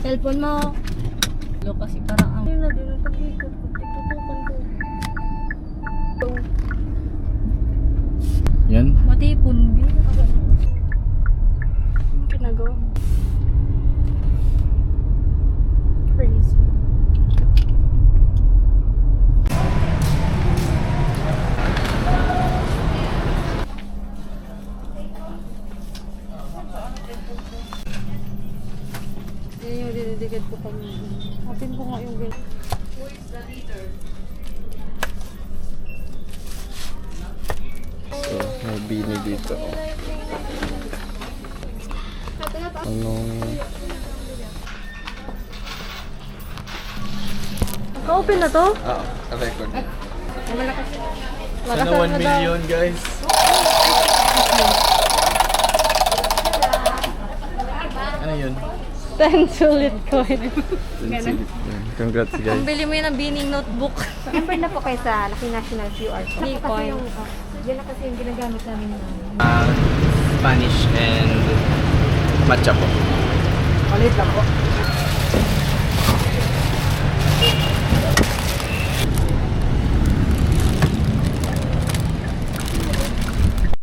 Cellphone mo. Lo kasi parang ang... Ayun na din ang pag-ikot. Tututukan ko. Yan. Matipon, B. Ano ginagawa? Crazy. Yan yung dinidikit ko pag... Hapin ko nga yung gin... So, may bini dito. Anong... Naka-open na to? Ah, record. Malakas. Sana 1 million guys. Ano yun? 10 sulit coin. Congrats guys. Ang bili mo yun ng bining notebook. Member na po kayo sa Laki National QR. Hindi Kasi coin. yung, yan na kasi yung ginagamit namin ng Spanish and matcha po. Malit lang po.